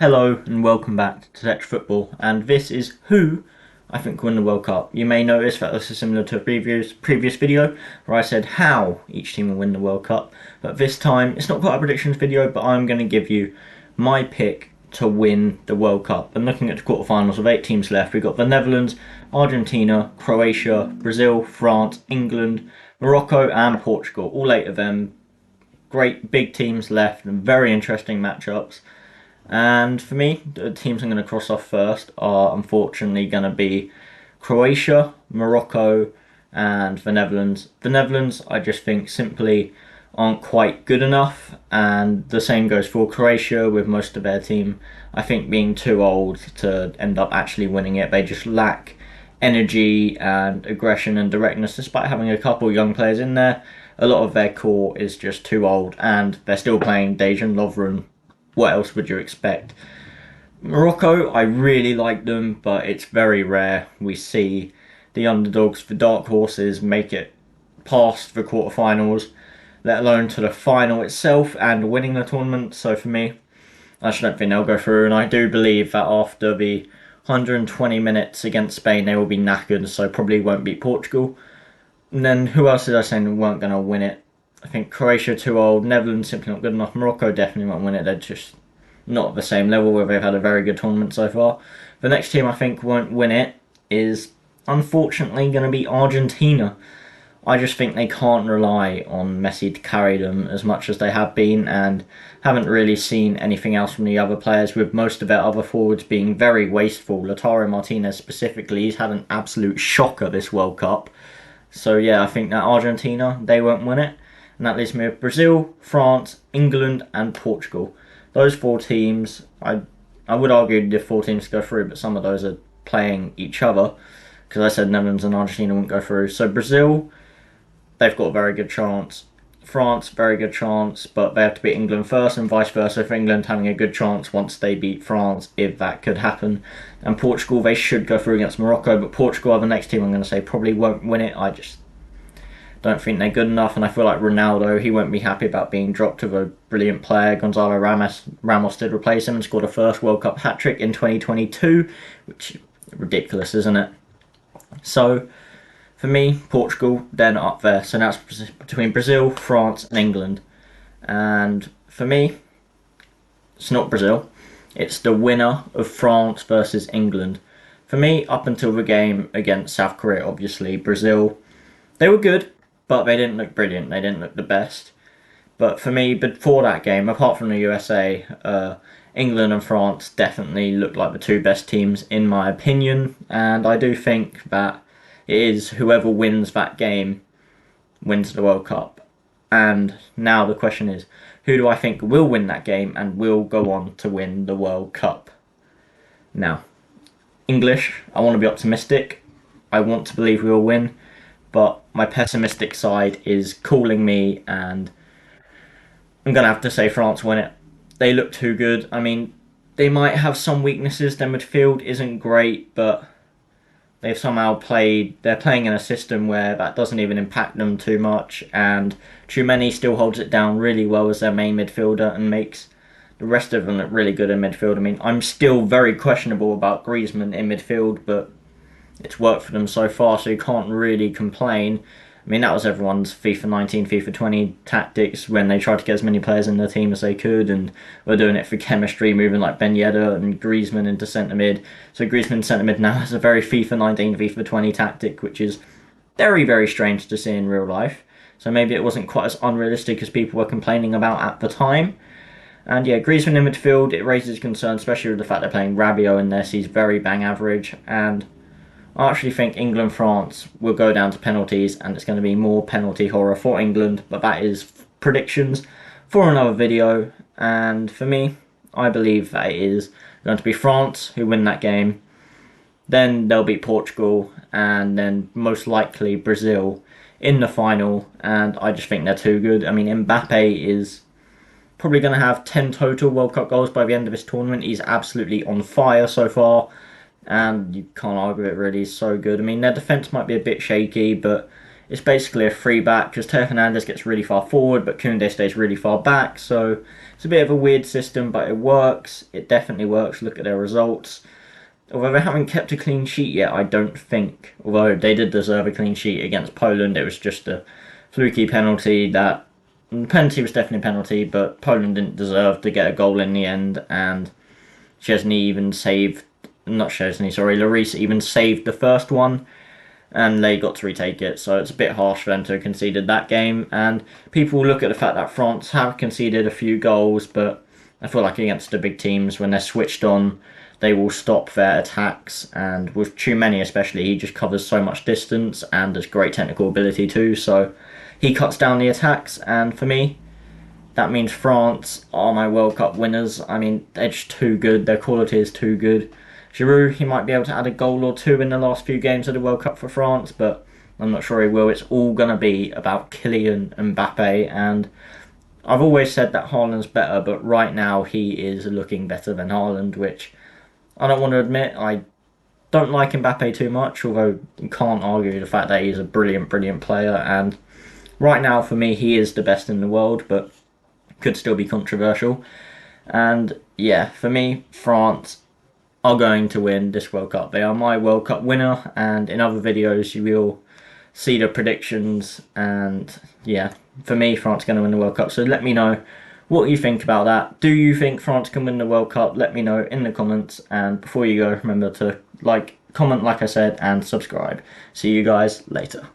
Hello and welcome back to Tech Football, and this is who I think will win the World Cup. You may notice that this is similar to a previous video where I said how each team will win the World Cup, but this time it's not quite a predictions video, but I'm going to give you my pick to win the World Cup. And looking at the quarterfinals with 8 teams left, we've got the Netherlands, Argentina, Croatia, Brazil, France, England, Morocco and Portugal. All 8 of them. Great big teams left and very interesting matchups. And for me, the teams I'm going to cross off first are unfortunately going to be Croatia, Morocco, and the Netherlands. The Netherlands, I just think, simply aren't quite good enough, and the same goes for Croatia with most of their team, I think, being too old to end up actually winning it. They just lack energy and aggression and directness, despite having a couple young players in there. A lot of their core is just too old, and they're still playing Dejan Lovren. What else would you expect? Morocco, I really like them, but it's very rare we see the underdogs, the dark horses, make it past the quarterfinals, let alone to the final itself and winning the tournament. So for me, I just don't think they'll go through, and I do believe that after the 120 minutes against Spain, they will be knackered, so probably won't beat Portugal. And then who else did I say weren't going to win it? I think Croatia too old, Netherlands simply not good enough, Morocco definitely won't win it, they're just not at the same level where they've had a very good tournament so far. The next team I think won't win it is unfortunately going to be Argentina. I just think they can't rely on Messi to carry them as much as they have been, and haven't really seen anything else from the other players, with most of their other forwards being very wasteful. Lautaro Martinez specifically, he's had an absolute shocker this World Cup. So yeah, I think that Argentina, they won't win it. And that leaves me with Brazil, France, England and Portugal. Those 4 teams, I would argue the 4 teams go through, but some of those are playing each other, because I said Netherlands and Argentina wouldn't go through. So Brazil, they've got a very good chance. France, very good chance, but they have to beat England first, and vice versa for England having a good chance once they beat France, if that could happen. And Portugal, they should go through against Morocco, but Portugal are the next team I'm going to say probably won't win it. I just don't think they're good enough, and I feel like Ronaldo, he won't be happy about being dropped with a brilliant player. Gonzalo Ramos did replace him and scored a first World Cup hat-trick in 2022, which is ridiculous, isn't it? So, for me, Portugal, they're not up there. So now it's between Brazil, France and England. And for me, it's not Brazil. It's the winner of France versus England. For me, up until the game against South Korea, obviously, Brazil, they were good, but they didn't look brilliant. They didn't look the best. But for me, before that game, apart from the USA, England and France definitely looked like the 2 best teams in my opinion. And I do think that it is whoever wins that game wins the World Cup. And now the question is, who do I think will win that game and will go on to win the World Cup? Now, English, I want to be optimistic. I want to believe we will win. But my pessimistic side is calling me, and I'm going to have to say France win it. They look too good. I mean, they might have some weaknesses. Their midfield isn't great, but they've somehow they're playing in a system where that doesn't even impact them too much, and Tchouaméni still holds it down really well as their main midfielder and makes the rest of them look really good in midfield. I mean, I'm still very questionable about Griezmann in midfield, but it's worked for them so far, so you can't really complain. I mean, that was everyone's FIFA 19, FIFA 20 tactics when they tried to get as many players in their team as they could, and were doing it for chemistry, moving like Ben Yedder and Griezmann into centre mid. So Griezmann centre mid now has a very FIFA 19, FIFA 20 tactic, which is very, very strange to see in real life. So maybe it wasn't quite as unrealistic as people were complaining about at the time. And yeah, Griezmann in midfield, it raises concern, especially with the fact they're playing Rabiot in there, so he's very bang average. And I actually think England-France will go down to penalties, and it's going to be more penalty horror for England, but that is predictions for another video. And for me, I believe that it is going to be France who win that game. Then they'll beat Portugal, and then most likely Brazil in the final, and I just think they're too good. I mean, Mbappe is probably going to have 10 total World Cup goals by the end of this tournament. He's absolutely on fire so far, and you can't argue it really. He's so good. I mean, their defence might be a bit shaky, but it's basically a free back because Teo Hernandez gets really far forward, but Koundé stays really far back. So it's a bit of a weird system, but it works. It definitely works. Look at their results. Although they haven't kept a clean sheet yet, I don't think. Although they did deserve a clean sheet against Poland, it was just a fluky penalty that... The penalty was definitely a penalty, but Poland didn't deserve to get a goal in the end, and Szczesny even saved... Not Szczesny, sorry, Lloris even saved the first one, and they got to retake it, so it's a bit harsh for them to have conceded that game. And people look at the fact that France have conceded a few goals, but I feel like against the big teams, when they're switched on, they will stop their attacks, and with Tchouameni especially, he just covers so much distance and has great technical ability too, so he cuts down the attacks, and for me, that means France are my World Cup winners. I mean, they're just too good, their quality is too good. Giroud, he might be able to add a goal or two in the last few games of the World Cup for France, but I'm not sure he will. It's all going to be about Kylian Mbappe, and I've always said that Haaland's better, but right now he is looking better than Haaland, which I don't want to admit. I don't like Mbappe too much, although you can't argue the fact that he's a brilliant, brilliant player, and right now for me he is the best in the world, but could still be controversial. And yeah, for me, France are going to win this World Cup. They are my World Cup winner, and in other videos you will see the predictions, and yeah, for me, France are going to win the World Cup. So let me know what you think about that. Do you think France can win the World Cup? Let me know in the comments, and before you go, remember to comment, like I said, and subscribe. See you guys later.